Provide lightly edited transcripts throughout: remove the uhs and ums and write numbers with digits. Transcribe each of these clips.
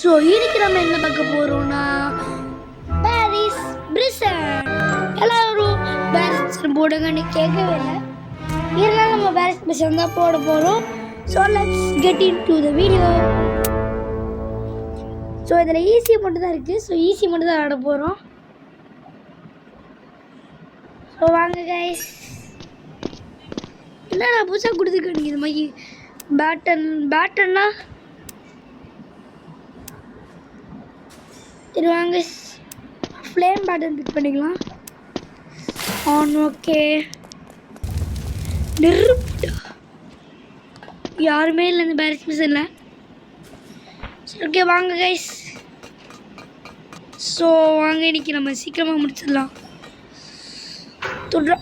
So இன்னைக்கு நம்ம என்ன பார்க்க போகிறோம்னா பாரிஸ் பிரிசன். எல்லாரும் பாரிஸ் போடுங்கன்னு கேட்கவே இல்லை, இருந்தாலும் நம்ம பாரிஸ் பிரிசன் தான் போட போகிறோம். So let's get in to the video. So இதில் ஈஸி மட்டும் தான் இருக்குது. ஸோ ஈஸி மட்டும் தான் ஆட போகிறோம். ஸோ வாங்க கைஸ். என்னடா புதுசாக கொடுத்துருக்கேன் இது மாதிரி பேட்டன்னா சரி வாங்க, ஃப்ளேம் பேட்டன் பிக் பண்ணிக்கலாம். ஆன் ஓகே. நெருப்புடா, யாருமே இல்லை இந்த பாரிஸ் மிஷனில். சரி ஓகே வாங்க கைஸ். ஸோ வாங்க, இன்னைக்கு நம்ம சீக்கிரமாக முடிச்சிடலாம். தொட்டுறா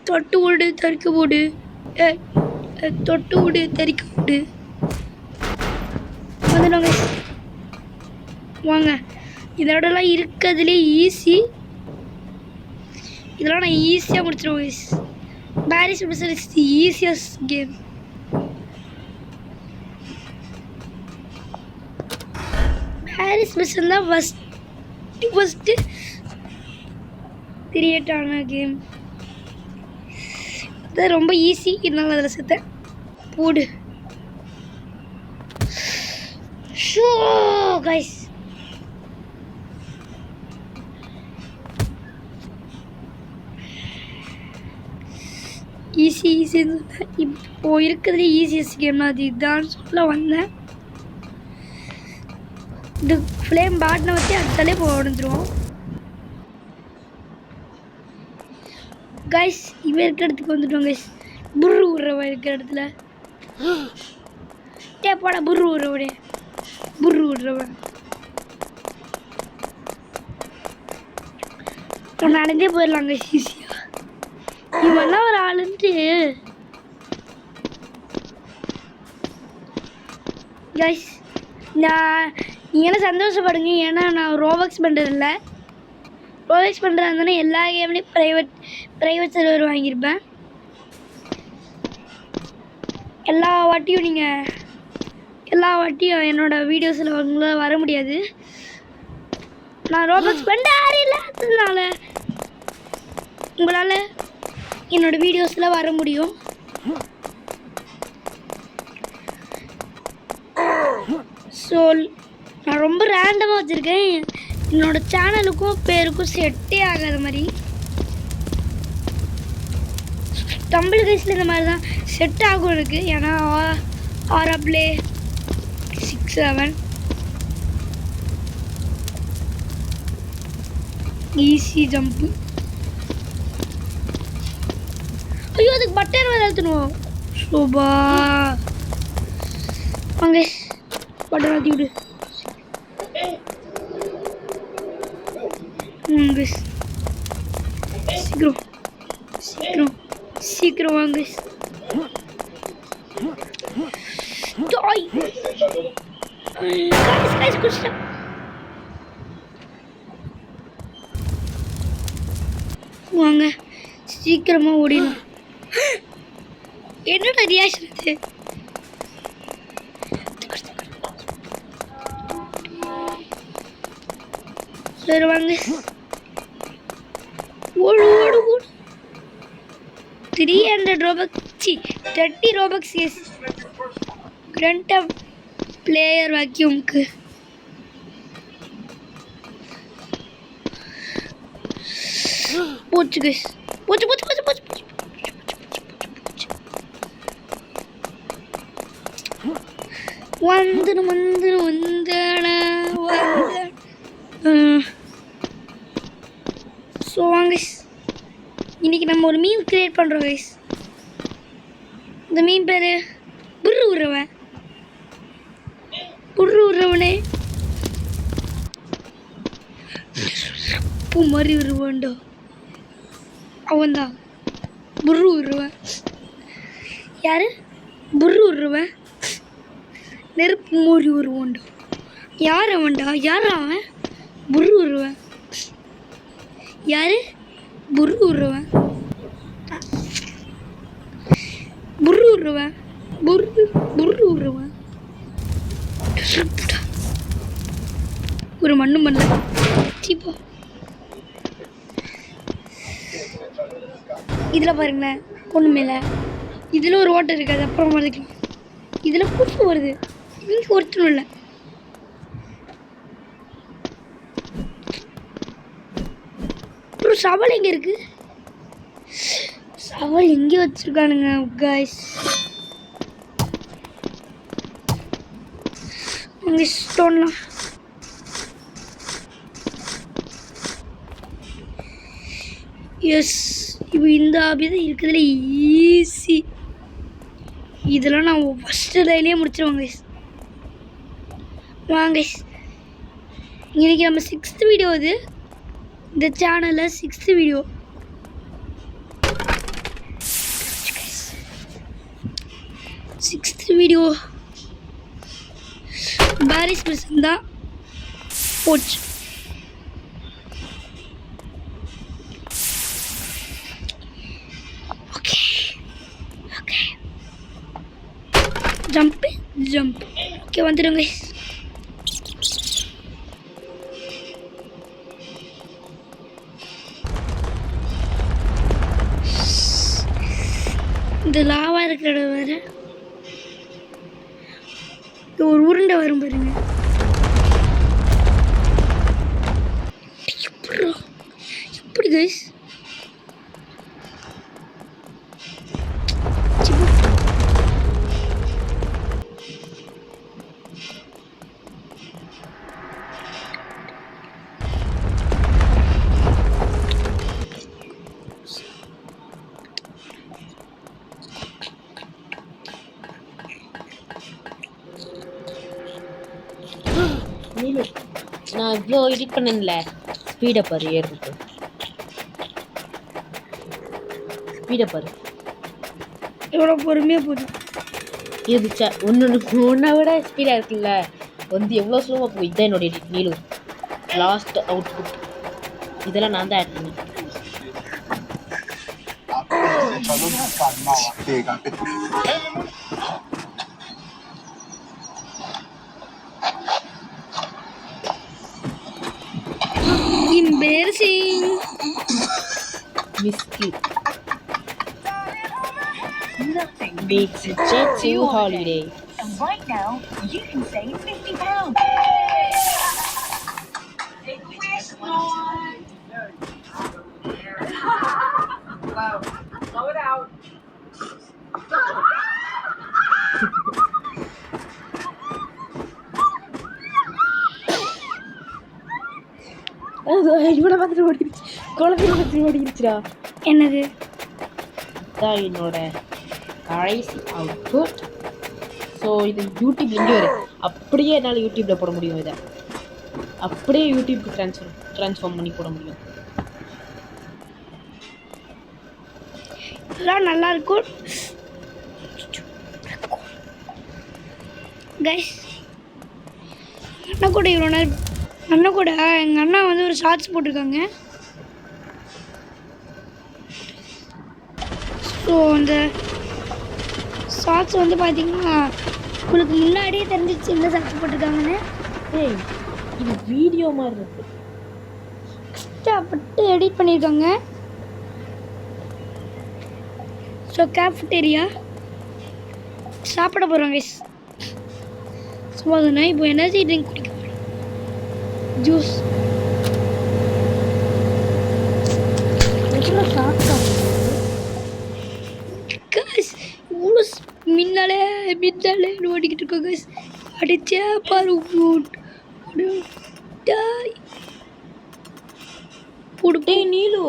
தொட்டு விடு தறிக்க போடு, தொட்டு விடு தறிக்க விடு. வந்துடுவாங்க வாங்க. இதோடலாம் இருக்கிறதுலே ஈஸி. இதெல்லாம் நான் ஈஸியாக முடிச்சிடுவேன் guys. Barry's prison is the easiest game. Barry's prison தான் ஃபஸ்ட்டு கிரியேட் ஆன கேம். அது ரொம்ப ஈஸி, இருந்தாலும் அதில் செத்தேன். போடு ஷோ கைஸ். ஈஸின்னு இப்போ இருக்கிறதுலே ஈஸியஸ்ட் கேம்னா அது இதுதான் சொல்ல வந்தேன். இது ஃப்ளேம் பாட்டினை வச்சு அடுத்தாலே உடஞ்சிருவோம் கைஸ். இவன் இருக்கிற இடத்துக்கு வந்துட்டோம் கைஸ். புர்ரு விட்றவன் இருக்கிற இடத்துல போடா. புர்ரு விட்றவன் நடந்தே போயிடலாங்க ஈஸியாக. இவெல்லாம் ஒரு ஆளுன்ட்டு கைஸ். நீங்களாம் சந்தோஷப்படுங்க, ஏன்னா நான் ரோபக்ஸ் பண்ணுறதில்ல. ரோபக்ஸ் பண்ணுறதா இருந்தானே எல்லா கேம்லேயும் ப்ரைவேட் சர்வர் வாங்கியிருப்பேன். எல்லா வாட்டியும் என்னோடய வீடியோஸில் உங்களால் வர முடியாது. நான் ரோபக்ஸ் பண்ண இல்லாததுனால உங்களால் என்னோடய வீடியோஸில் வர முடியும். ஸோ நான் ரொம்ப ரேண்டமாக வச்சுருக்கேன். என்னோடய சேனலுக்கும் பேருக்கும் செட்டே ஆகாத மாதிரி. தமிழ் கைஸில் இந்த மாதிரி தான் செட் ஆகும் எனக்கு. ஏன்னா ஆரப்ளே 6-7 ஈஸி ஜம்ப்பு. ஐயோ, அதுக்கு பட்டன் வேறு அழுத்தணும். சோபா வாங்க, பட்டன் அழுத்தி விடு. சீக்கிரம் வாங்க. வாங்க சீக்கிரமா ஓடிடலாம். என்னோட ரியாக்ஷன் அது. சரி வாங்க, ஓடு. 300 ரோபக்ஸ் 30 ரோபக்ஸ் எஸ் கிரண்ட் பிளேயர் வேக்யூம்க்கு. போச்சு கைஸ், போச்சு. ஸோ வாங்க, இன்னைக்கு நம்ம ஒரு மீம் கிரியேட் பண்ணுறோம் கைஸ். இந்த மீம் பேர் புர்ரு விட்றவனே பூ மாதிரி வருவான்டா. அவன்தான் புர்ரு விட்றவன். யார் புர்ரு விட்றவன்? நெருப்பு மாதிரி வருவான்டா. யார் அவன்? புர்ரு விட்றவன். யார் புர்ரு விட்றவன்? புர்ரு விட்றவன். ஒரு மண்ணும் பண்ணல. சீப்பா இதில் பாருங்களேன் ஒன்றுமே இல்லை. இதில் ஒரு ஓட்டை இருக்காது, அப்புறம் மறந்துக்கலாம். இதில் புதுசு வருது, இங்கே ஒருத்தரும் இல்லை. அப்புறம் சவால் எங்கே இருக்கு? சவால் எங்கே வச்சிருக்கானுங்க கைஸ்? அங்கே ஸ்டோன்லாம் எஸ். இப்போ இந்த ஆபி தான் இருக்கிறதுல ஈஸி. இதெல்லாம் நான் ஃபஸ்ட்டு லைன்லேயே முடிச்சிருவேன் கைஸ். வாங்க கைஸ், இன்றைக்கி நம்ம 6th வீடியோ. இது இந்த சேனலில் 6th video. Video Paris Prasan தான் போச்சு. Okay okay jump jump. Okay வந்துடுங்க. இந்த லாவா இருக்கிற இடம் வேறு ஒரு உருண்டை வரும் பாருங்க. எப்படி கைஸ்? நான் இவ்வளோ எடிட் பண்ணல. ஸ்பீடை பாரு, ஏறிட்டு ஸ்பீடை பாரு எவ்வளோ பொறுமையாக போகுது. இது ஒன்றை விட ஸ்பீடாக இருக்குல்ல, வந்து எவ்வளோ ஸ்லோவாக போகும். இதுதான் என்னோட எடிட். நீலு லாஸ்ட் அவுட்புட் இதெல்லாம் நான் தான் ஆட் பண்ணேன். Embarrassing. Whiskey. Beach jet to holiday. And right now, you can save £50. Wow. Blow it out. இவனை பார்த்துட்டு ஓடிடுச்சு, குழந்தைய பார்த்துட்டு ஓடிடுச்சுடா. என்னது? இதுதான் என்னோட கடைசி அவுட்புட். ஸோ இது யூடியூப் எங்கே வரும், அப்படியே என்னால் யூடியூப்பில் போட முடியும். இதை அப்படியே யூடியூப்க்கு ட்ரான்ஸ்ஃபார்ம் பண்ணி போட முடியும். இதெல்லாம் நல்லா இருக்கும் கைஸ். அண்ணன் கூட இவ்வளோ நேரம் அண்ணன் கூட எங்கள் அண்ணா வந்து ஒரு ஷார்ட்ஸ் போட்டிருக்காங்க. ஸோ அந்த ஷார்ட்ஸ் வந்து பார்த்தீங்கன்னா உங்களுக்கு முன்னாடியே தெரிஞ்சிச்சு இந்த ஷார்ட்ஸ் போட்டிருக்காங்கன்னு. ஏய், இது வீடியோ மாதிரி இருக்கு. கஷ்டப்பட்டு எடிட் பண்ணியிருக்காங்க. ஸோ கேஃபட்டேரியா சாப்பிட போகிறோம் கைஸ். சும்மா தானே. இப்போ எனர்ஜி ட்ரிங்க் குடிக்க போகிறோம். ஜூஸ் இவ்வளோ மின்னாலே ஓடிக்கிட்டு இருக்கோம் கைஸ். அடிச்சே பாரு போடுட்டே நீலு.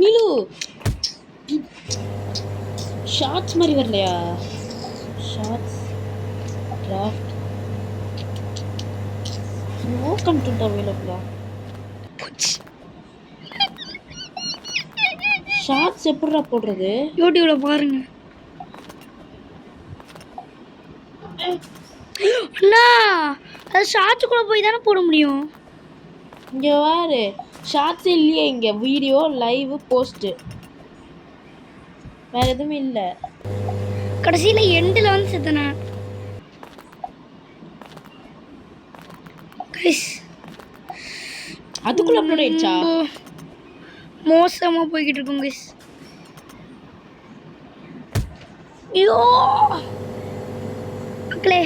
நீலு ஷார்ட்ஸ் மாதிரி வரலையா? ஷார்ட்ஸ் டிராஃப்ட் நோ கண்டென்ட் அவைலபிளா? ஷார்ட்ஸ் எப்படிடா போடுறது? யூடியூப்ல பாருங்க. அண்ணா அது ஷார்ட்ஸுக்குள்ளே போய் தானே போட முடியும். இங்கே வாரு, ஷார்ட்ஸ் இல்லையே இங்கே, வீடியோ லைவ் போஸ்ட்டு வேறு எதுவுமே இல்லை. கடைசியில் எண்டில் வந்து செத்தனே கைஸ். அதுக்குள்ள அப்லோட் ஆயிடுச்சா? மோசமாக போய்கிட்டு இருக்கோம் கைஸ். ஐயோ மக்களே,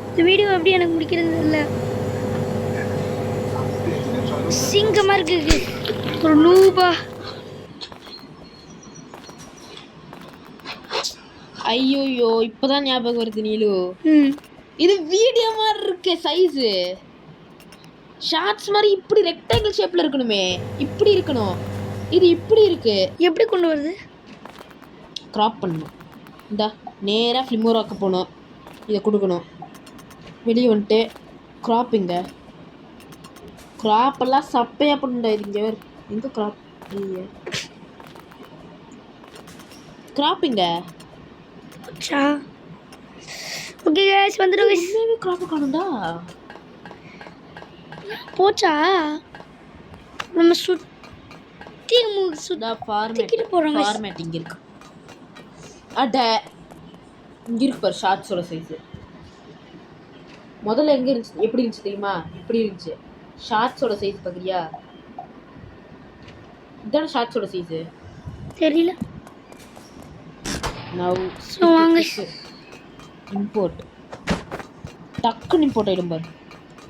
இந்த வீடியோ எப்படி எனக்கு முடிக்கிறது இல்லை, சிங்கமாக இருக்கு ஒரு நூபா. ஐயோயோ இப்போதான் ஞாபகம் வருது நீலு. இது வீடியோ மாதிரி இருக்கு சைஸு. ஷார்ட்ஸ் மாதிரி இப்படி ரெக்டாங்கிள் ஷேப்பில் இருக்கணுமே, இப்படி இருக்கணும். இது இப்படி இருக்கு. எப்படி கொண்டு வருது? க்ராப் பண்ணணும். இந்த நேராக ஃப்ளிமோராக்க போகணும், இதை கொடுக்கணும், வெளியே வந்துட்டு க்ராப்பிங்க. க்ராப்பெல்லாம் சப்பையாக பண்ணுண்டா. இது இங்கே எங்கே க்ராப் இல்லையே, க்ராப்பிங்க. ஓகே गाइस வந்துடுங்க. இன்னுமே க்ராப் காணும்டா. போச்சா? நம்ம சுத்தி ஃபார்மேட்டிங் போறோம். ஃபார்மேட்டிங் இருக்கு. அட இங்க இருக்கு பாரு ஷார்ட்ஸோட சைஸ். முதல்ல எங்க இருந்துச்சு, எப்படி இருந்துச்சு தெரியுமா? இப்படி இருந்துச்சு. ஷார்ட்ஸோட சைஸ் பாக்குறியா? இதான ஷார்ட்ஸோட சைஸ். தெரியல. நவ் சோ வாங்க இம்போர்ட். டக்குன்னு இம்போர்ட் ஆயிடும் பாரு,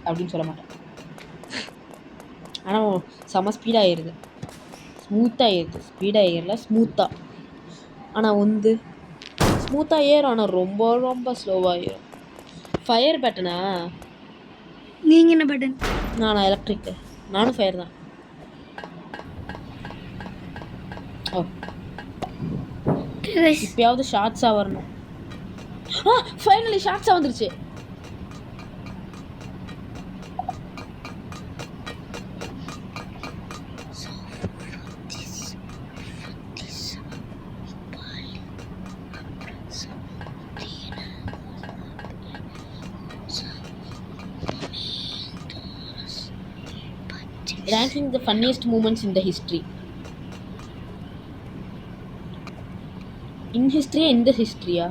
அப்படின்னு சொல்ல மாட்டேன். ஆனால் செம்ம ஸ்பீடாக ஏறுது, ஸ்மூத்தாக ஏறுது. ஸ்பீடாக ஏறல, ஸ்மூத்தாக. ஆனால் வந்து ஸ்மூத்தாக ஏறும், ஆனால் ரொம்ப ரொம்ப ஸ்லோவாக ஏறும். ஃபயர் பேட்டனா? நீங்கள் என்ன பேட்டன்? நானா எலக்ட்ரிக்கு. நானும் ஃபயர் தான். ஓ இப்பயாவது ஷார்ட்ஸாக வரணும். ஃபைனலி ஷார்ட்ஸாக வந்துருச்சு. Ranking the funniest moments in the history. In history, in the history-யா?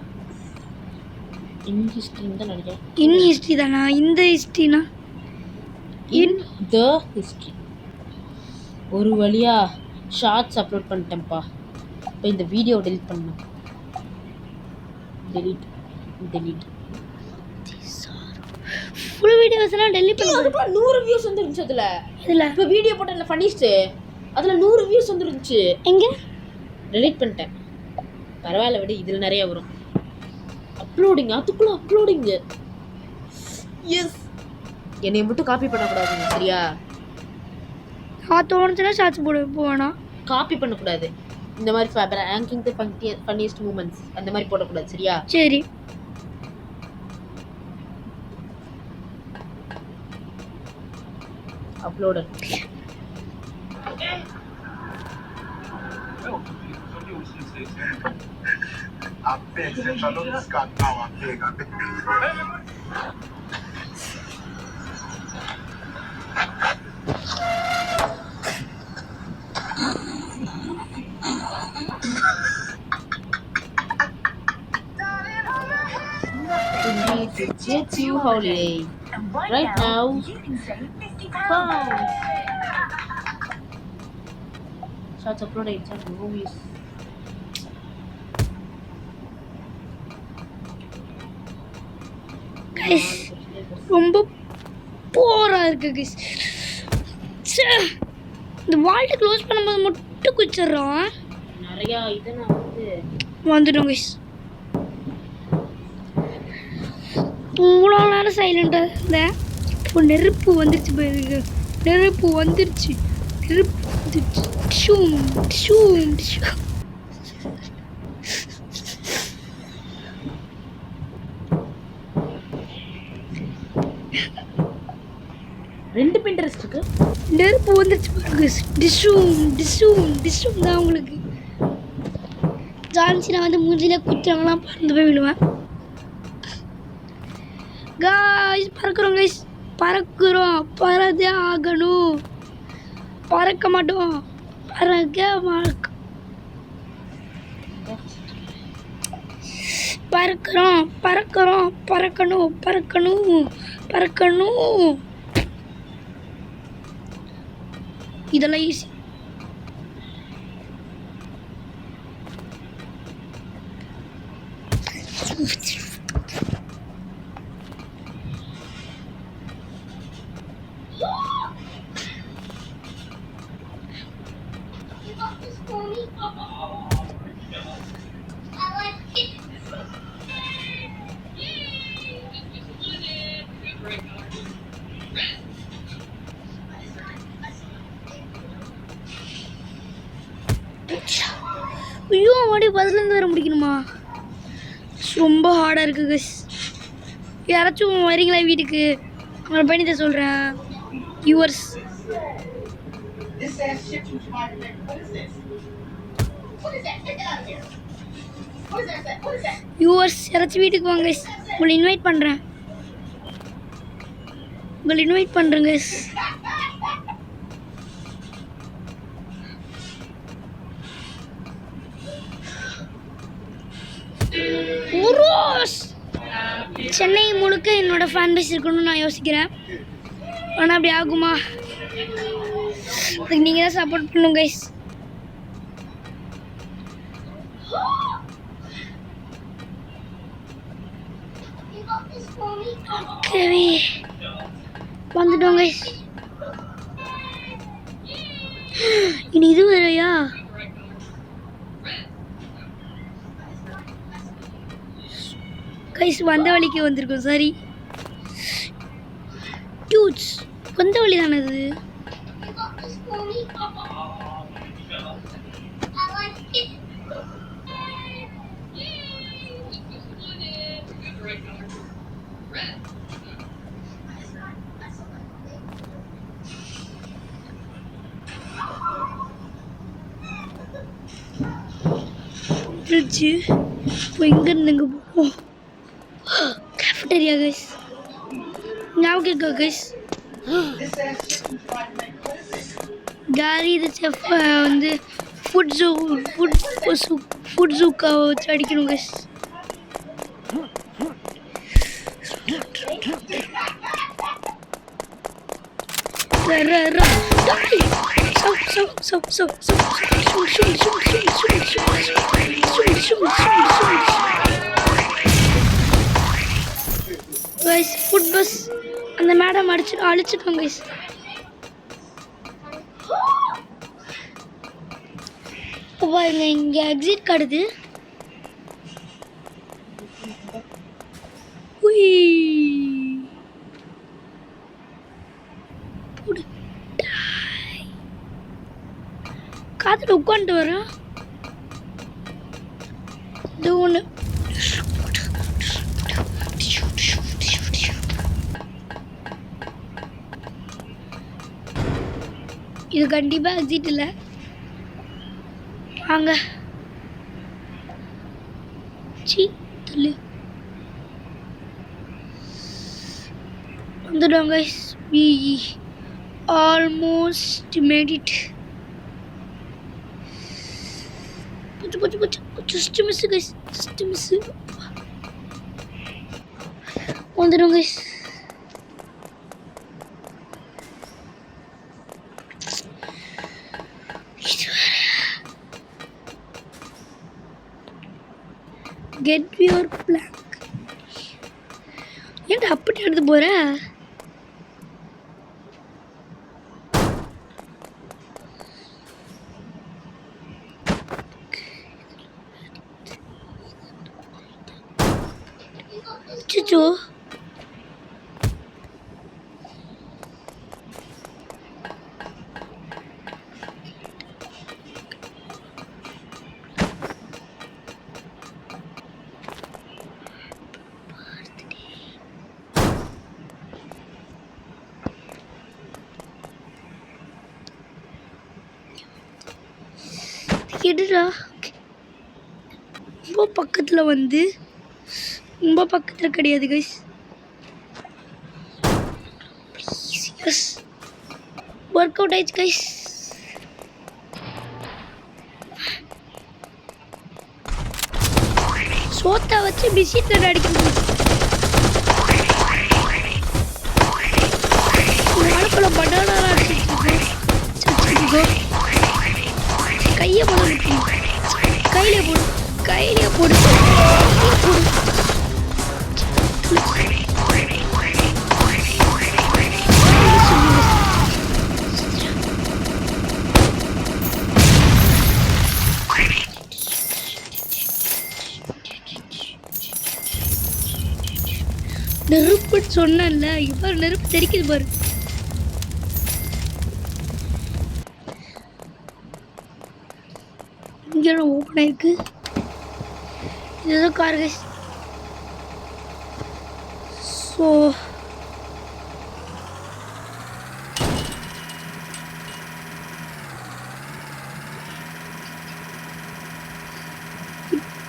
In history தான் நினைக்கிறேன். In history தானா? இந்த ஹிஸ்ட்ரினா? In the history. ஒரு வழியா ஷார்ட்ஸ் அப்லோட் பண்ணிட்டேன்ப்பா. இப்போ இந்த வீடியோ டெலிட் பண்ணணும். delete ஃபுல் வீடியோஸ்லாம் டெலிட் பண்ணி. அதுக்கு 100 வியூஸ் வந்துருந்துச்சு அதுல. இதுல இப்போ வீடியோ போட்டேன்ல ஃபன்னிஸ்ட், அதுல 100 வியூஸ் வந்துருந்துச்சு. எங்க? டெலிட் பண்ணிட்டேன். பரவாயில்ல விடு, இதில் நிறைய வரும். அப்லோடிங், அதுக்குள்ள அப்லோடிங். எஸ், என்னை மட்டும் காப்பி பண்ணக்கூடாதுங்க, சரியா? தோணுச்சுன்னா ஷார்ட்ஸ் போட போவேனா? காப்பி பண்ணக்கூடாது. இந்த மாதிரி ரேங்கிங் தி ஃபன்னியஸ்ட் மூமெண்ட்ஸ் அந்த மாதிரி போடக்கூடாது, சரியா? சரி. Uploader. Jet you holiday. Right now, you can save £50. Shots uploaded in movies. Guys, ரொம்ப போரா இருக்கு guys. இந்த வால்ட் க்ளோஸ் பண்ணும்போது மட்டும் குச்சிடுறோம். நிறைய இதை நான் வந்துடும் guys. இவ்வளோ நேரம் சைலண்டாக இருந்தேன். இப்போ நெருப்பு வந்துருச்சு போயிருக்கு. நெருப்பு வந்துருச்சு. ரெண்டு பிண்டரஸ்ட் இருக்கு. நெருப்பு வந்துருச்சு பாருங்க. டிஷூம் தான் உங்களுக்கு ஜான்சினா வந்து மூஞ்சில குத்துறவங்களாம் பறந்து போய் விடுவேன். காய்ஸ் பறக்கிறோம் கைஸ், பறக்கிறோம், பறந்தே ஆகணும், பறக்க மாட்டோம், பறக்கிறோம், பறக்கிறோம், பறக்கணும், பறக்கணும், பறக்கணும். இதெல்லாம் ஈஸி. ஐயோ மறுபடியும் பதிலேருந்து வர முடிக்கணுமா? ரொம்ப ஹார்டாக இருக்குது கைஸ். யாராச்சும் வரீங்களா வீட்டுக்கு? அவங்கள பண்ணிட்டு சொல்கிறேன். யூவர்ஸ் யூவர்ஸ் யாராச்சும் வீட்டுக்கு வாங்க கைஸ். உங்களை இன்வைட் பண்ணுறேன், உங்களை இன்வைட் பண்ணுறேன் கைஸ். சென்னை முழுக்க என்னோட ஃபேன் பேஸ் இருக்கணும்னு நான் யோசிக்கிறேன். ஆனால் அப்படி ஆகுமா? அதுக்கு நீங்கள் தான் சப்போர்ட் பண்ணுங்க கைஸ். ஓகேவே வந்துட்டோம் கைஸ். இனி இது வரையா? கைஸ் வந்த வழிக்கு வந்திருக்கோம். சாரி டியூட்ஸ், வந்த வழி தானே அது. இப்போ எங்க இருந்து எங்க போவோம்? கேஃபட்டேரியா கைஸ், ஞாபகம் இருக்கா கைஸ்? கேரி த செஃப் வந்து ஃபுட் ஜூக்கா வச்சு அடிக்கணும் கைஸ். கைஸ் ஃபுட் பஸ் அந்த மேடம் அழிச்சிட்டோம் கைஸ். பாருங்க இங்கே எக்ஸிட் காடுது. காத்துல உட்காந்துட்டு வரேன். இது ஒன்று இது கண்டிப்பாக எக்ஸிட் இல்லை. வாங்க சி தள்ளு வந்துடுவோம் guys. we almost made it. just miss guys, just miss. வந்துடுவோம் கைஸ். get your plank. ஏன்டா அப்படி எடுத்து போற? சுச்சு எடுடா. ரொம்ப பக்கத்தில் வந்து ரொம்ப பக்கத்தில் கிடையாது கைஸ். எஸ் ஒர்க் அவுட் ஆயிடுச்சு கைஸ். சோத்தை வச்சு பிஸ்கெட்டில் அடிக்க முடியும். வாழைப்பழ பட்டாலாம் அடிச்சுட்டு கையை போட முடியும். கையிலே போடு கையிலே போடு போடு. நெருப்பு சொன்னல, இப்போ நெருப்பு தெரிக்குது பாரு. இங்கே ஓப்பன் ஆயிருக்கு. இதுதான் கார் கைஸ். ஸோ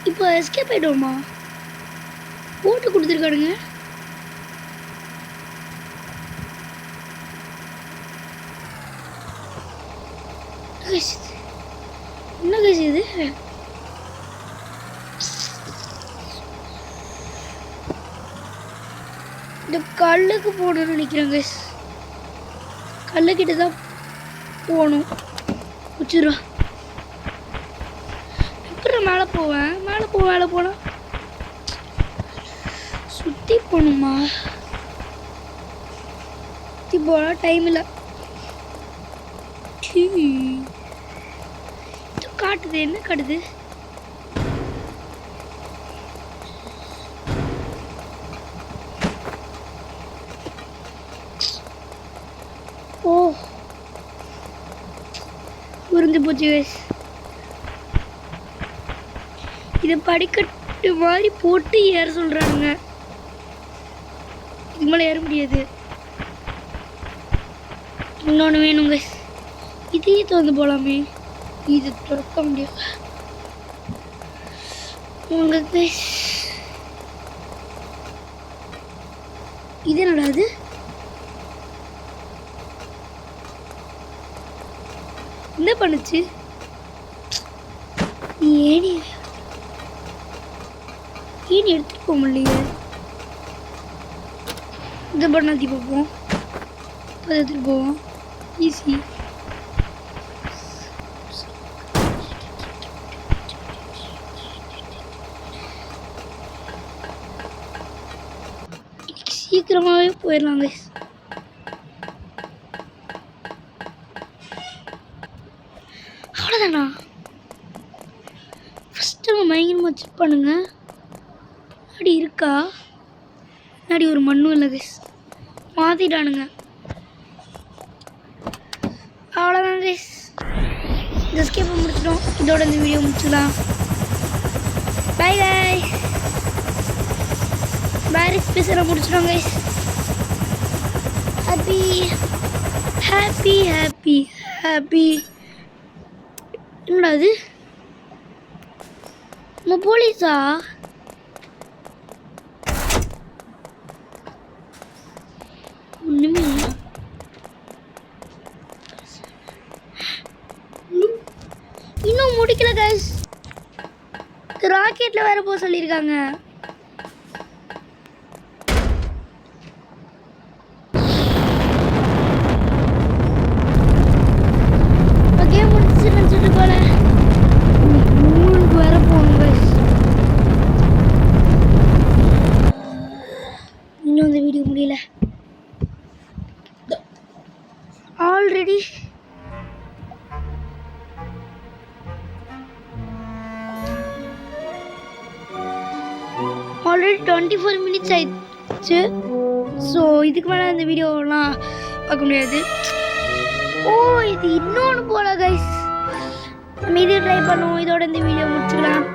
இப்போ எஸ்கேப் ஆகிடுவோமா? போட்டு கொடுத்துருக்கானுங்க. என்ன கைஸ் இது? இந்த கல்லுக்கு போகணும்னு நினைக்கிறேன் கைஸ். கல்லுக்கிட்ட தான் போகணும். வச்சுருவா எப்படி மேலே போவேன்? மேலே போனால் சுற்றி போகணுமா? சுற்றி போனால் டைம் இல்லை. காட்டுது, என்ன காட்டுது? ஓ உறிஞ்சு போச்சு கைஸ். இதை படிக்கட்டு மாதிரி போட்டு ஏற சொல்றாங்க. இது மேலே ஏற முடியாது. இன்னொன்று வேணும் கைஸ். இதையே திறந்து போகலாமே. இது திறக்க முடியாது உங்களுக்கு. இது என்னடா அது? என்ன பண்ணுச்சு? ஏணி எடுத்துட்டு போக முடியலையே. இதை பண்ணாத்தி பார்ப்போம். எடுத்துட்டு போவோம். ஈஸி. சீக்கிரமாகவே போயிடலாம் கைஸ். அவ்வளோதானா? ஃபஸ்ட்டு நம்ம பயங்கரமாக செக் பண்ணுங்க. முன்னாடி இருக்கா? முன்னாடி ஒரு மண்ணும் இல்லை கைஸ். மாற்றிட்டானுங்க. அவ்வளோதான் கைஸ். இந்த ஸ்கேப்பை முடிச்சிட்டோம். இதோட இந்த வீடியோ முடிச்சுக்கலாம். Bye guys. பாரிஸ் பேசுகிற முடிச்சிட்டோம் guys. Happy happy happy happy. என்னடா அது? நம்ம போலீஸா? ஒன்றுமே இன்னும் முடிக்கல கைஸ். ராக்கெட்டில் வேற போக சொல்லியிருக்காங்க. ஆல்ரெடி ஆல்ரெடி 24 minutes ஆயிடுச்சு. ஸோ இதுக்கு மேலே இந்த வீடியோலாம் பார்க்க முடியாது. ஓ இது இன்னொன்று போல கைஸ். நம்ம இது ட்ரை பண்ணுவோம். இதோட இந்த வீடியோ முடிச்சுக்கலாம்.